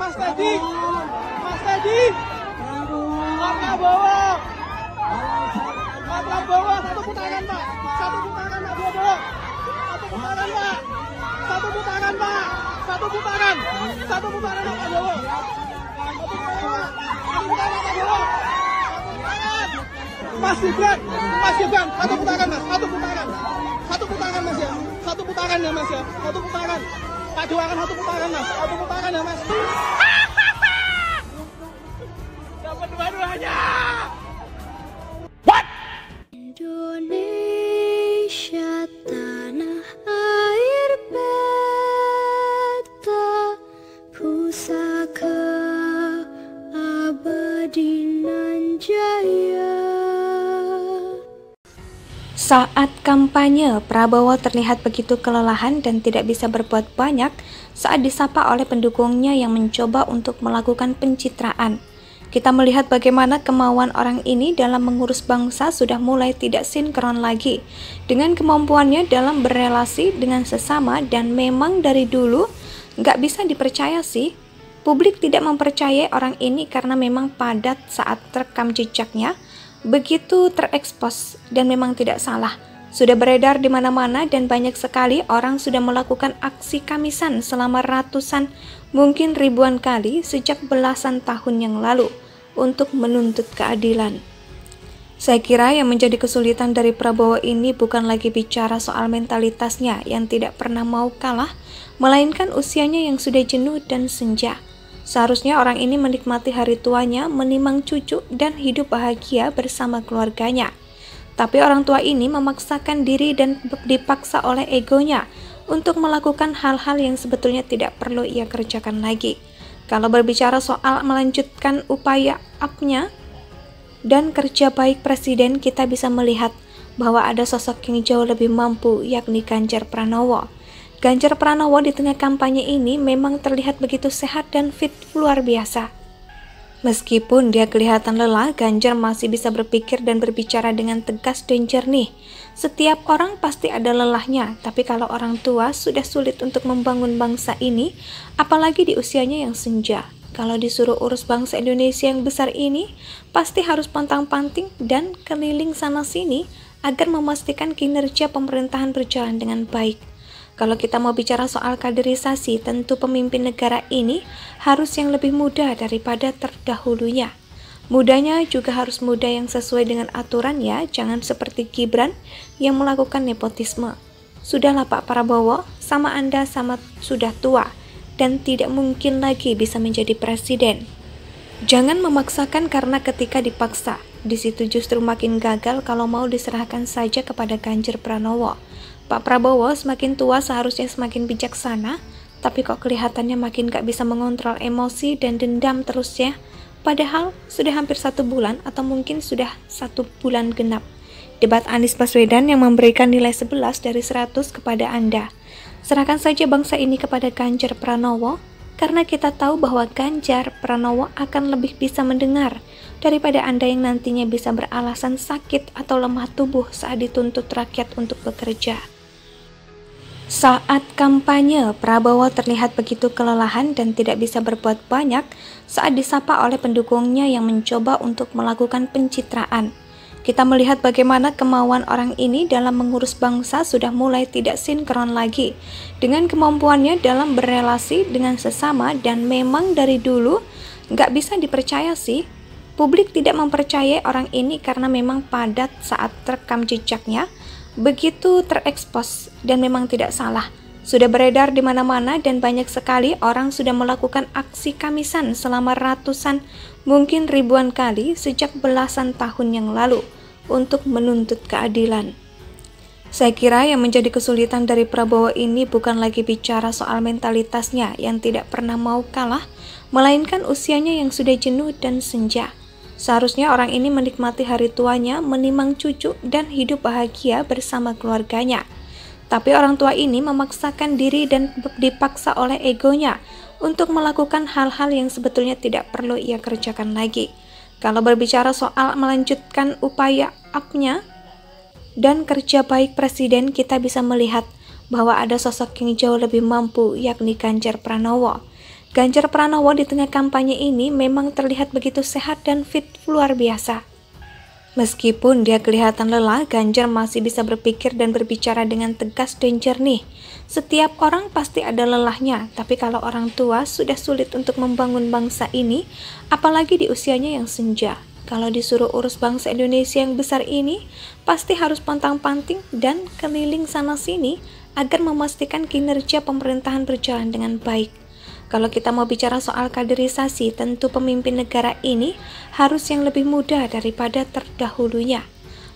Mas Teddy, Pak Prabowo, satu putaran Pak, Pak Prabowo, satu putaran Pak, satu putaran Pak Prabowo, Mas Gibran, satu putaran Mas, satu putaran Mas ya, satu putaran. Pak doakan satu putaran ya Mas. Dapat dua-duanya. What? Indonesia tanah air beta pusaka abadi nan jaya. Saat kampanye, Prabowo terlihat begitu kelelahan dan tidak bisa berbuat banyak saat disapa oleh pendukungnya yang mencoba untuk melakukan pencitraan. Kita melihat bagaimana kemauan orang ini dalam mengurus bangsa sudah mulai tidak sinkron lagi dengan kemampuannya dalam berelasi dengan sesama, dan memang dari dulu nggak bisa dipercaya sih. Publik tidak mempercayai orang ini karena memang padat saat rekam jejaknya begitu terekspos, dan memang tidak salah. Sudah beredar di mana-mana dan banyak sekali orang sudah melakukan aksi kamisan selama ratusan, mungkin ribuan kali sejak belasan tahun yang lalu untuk menuntut keadilan. Saya kira yang menjadi kesulitan dari Prabowo ini bukan lagi bicara soal mentalitasnya yang tidak pernah mau kalah, melainkan usianya yang sudah jenuh dan senja. Seharusnya orang ini menikmati hari tuanya, menimang cucu, dan hidup bahagia bersama keluarganya. Tapi orang tua ini memaksakan diri dan dipaksa oleh egonya untuk melakukan hal-hal yang sebetulnya tidak perlu ia kerjakan lagi. Kalau berbicara soal melanjutkan upaya up-nya dan kerja baik Presiden, kita bisa melihat bahwa ada sosok yang jauh lebih mampu, yakni Ganjar Pranowo. Ganjar Pranowo di tengah kampanye ini memang terlihat begitu sehat dan fit luar biasa. Meskipun dia kelihatan lelah, Ganjar masih bisa berpikir dan berbicara dengan tegas dan jernih. Setiap orang pasti ada lelahnya, tapi kalau orang tua sudah sulit untuk membangun bangsa ini, apalagi di usianya yang senja. Kalau disuruh urus bangsa Indonesia yang besar ini, pasti harus pantang-panting dan keliling sana-sini agar memastikan kinerja pemerintahan berjalan dengan baik. Kalau kita mau bicara soal kaderisasi, tentu pemimpin negara ini harus yang lebih muda daripada terdahulunya. Mudanya juga harus muda yang sesuai dengan aturan ya, jangan seperti Gibran yang melakukan nepotisme. Sudahlah Pak Prabowo, sama Anda sama sudah tua dan tidak mungkin lagi bisa menjadi presiden. Jangan memaksakan karena ketika dipaksa, di situ justru makin gagal kalau mau diserahkan saja kepada Ganjar Pranowo. Pak Prabowo semakin tua seharusnya semakin bijaksana, tapi kok kelihatannya makin gak bisa mengontrol emosi dan dendam terus ya. Padahal sudah hampir 1 bulan atau mungkin sudah 1 bulan genap debat Anies Baswedan yang memberikan nilai 11 dari 100 kepada Anda. Serahkan saja bangsa ini kepada Ganjar Pranowo, karena kita tahu bahwa Ganjar Pranowo akan lebih bisa mendengar daripada Anda yang nantinya bisa beralasan sakit atau lemah tubuh saat dituntut rakyat untuk bekerja. Saat kampanye, Prabowo terlihat begitu kelelahan dan tidak bisa berbuat banyak saat disapa oleh pendukungnya yang mencoba untuk melakukan pencitraan. Kita melihat bagaimana kemauan orang ini dalam mengurus bangsa sudah mulai tidak sinkron lagi dengan kemampuannya dalam berelasi dengan sesama, dan memang dari dulu nggak bisa dipercaya sih. Publik tidak mempercayai orang ini karena memang padat saat rekam jejaknya begitu terekspos, dan memang tidak salah. Sudah beredar di mana-mana dan banyak sekali orang sudah melakukan aksi kamisan selama ratusan, mungkin ribuan kali sejak belasan tahun yang lalu untuk menuntut keadilan. Saya kira yang menjadi kesulitan dari Prabowo ini bukan lagi bicara soal mentalitasnya yang tidak pernah mau kalah, melainkan usianya yang sudah jenuh dan senja. Seharusnya orang ini menikmati hari tuanya, menimang cucu, dan hidup bahagia bersama keluarganya. Tapi orang tua ini memaksakan diri dan dipaksa oleh egonya untuk melakukan hal-hal yang sebetulnya tidak perlu ia kerjakan lagi. Kalau berbicara soal melanjutkan upaya up-nya dan kerja baik Presiden, kita bisa melihat bahwa ada sosok yang jauh lebih mampu, yakni Ganjar Pranowo. Ganjar Pranowo di tengah kampanye ini memang terlihat begitu sehat dan fit luar biasa. Meskipun dia kelihatan lelah, Ganjar masih bisa berpikir dan berbicara dengan tegas dan jernih. Setiap orang pasti ada lelahnya, tapi kalau orang tua sudah sulit untuk membangun bangsa ini, apalagi di usianya yang senja. Kalau disuruh urus bangsa Indonesia yang besar ini, pasti harus pantang-panting dan keliling sana-sini agar memastikan kinerja pemerintahan berjalan dengan baik. Kalau kita mau bicara soal kaderisasi, tentu pemimpin negara ini harus yang lebih muda daripada terdahulunya.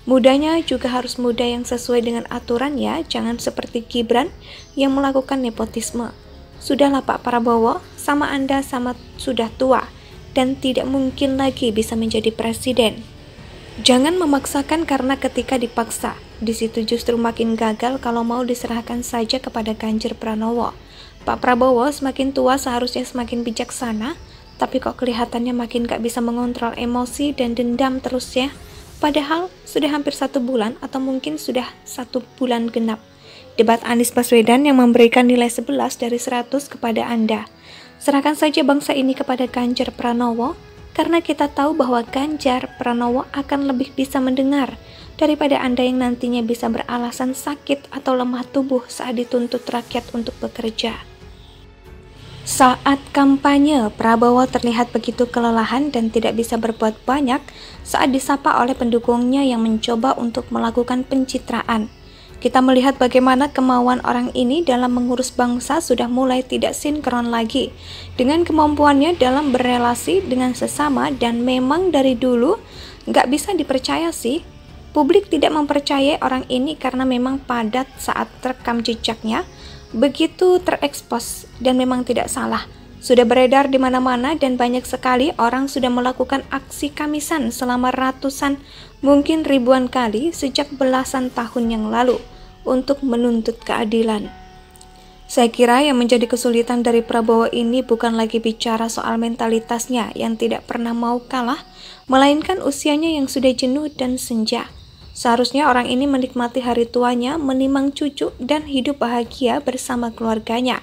Mudanya juga harus muda yang sesuai dengan aturan ya, jangan seperti Gibran yang melakukan nepotisme. Sudahlah Pak Prabowo, sama Anda sama sudah tua dan tidak mungkin lagi bisa menjadi presiden. Jangan memaksakan karena ketika dipaksa, di situ justru makin gagal kalau mau diserahkan saja kepada Ganjar Pranowo. Pak Prabowo semakin tua seharusnya semakin bijaksana, tapi kok kelihatannya makin gak bisa mengontrol emosi dan dendam terus ya. Padahal sudah hampir 1 bulan atau mungkin sudah 1 bulan genap. Debat Anies Baswedan yang memberikan nilai 11 dari 100 kepada Anda. Serahkan saja bangsa ini kepada Ganjar Pranowo, karena kita tahu bahwa Ganjar Pranowo akan lebih bisa mendengar daripada Anda yang nantinya bisa beralasan sakit atau lemah tubuh saat dituntut rakyat untuk bekerja. Saat kampanye, Prabowo terlihat begitu kelelahan dan tidak bisa berbuat banyak saat disapa oleh pendukungnya yang mencoba untuk melakukan pencitraan. Kita melihat bagaimana kemauan orang ini dalam mengurus bangsa sudah mulai tidak sinkron lagi dengan kemampuannya dalam berelasi dengan sesama, dan memang dari dulu nggak bisa dipercaya sih. Publik tidak mempercayai orang ini karena memang padat saat rekam jejaknya begitu terekspos dan memang tidak salah. Sudah beredar di mana-mana dan banyak sekali orang sudah melakukan aksi kamisan selama ratusan, mungkin ribuan kali sejak belasan tahun yang lalu untuk menuntut keadilan. Saya kira yang menjadi kesulitan dari Prabowo ini bukan lagi bicara soal mentalitasnya yang tidak pernah mau kalah, melainkan usianya yang sudah jenuh dan senja. Seharusnya orang ini menikmati hari tuanya, menimang cucu, dan hidup bahagia bersama keluarganya.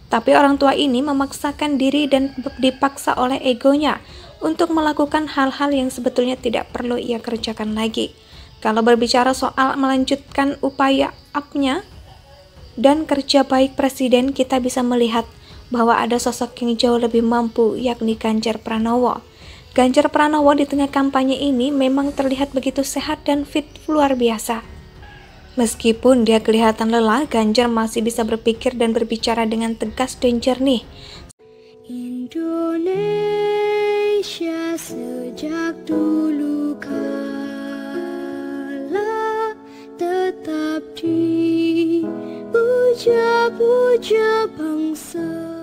Tapi orang tua ini memaksakan diri dan dipaksa oleh egonya untuk melakukan hal-hal yang sebetulnya tidak perlu ia kerjakan lagi. Kalau berbicara soal melanjutkan upaya up-nya dan kerja baik presiden, kita bisa melihat bahwa ada sosok yang jauh lebih mampu, yakni Ganjar Pranowo. Ganjar Pranowo di tengah kampanye ini memang terlihat begitu sehat dan fit luar biasa. Meskipun dia kelihatan lelah, Ganjar masih bisa berpikir dan berbicara dengan tegas dan jernih. Indonesia sejak dulu kala tetap dipuja-puja bangsa.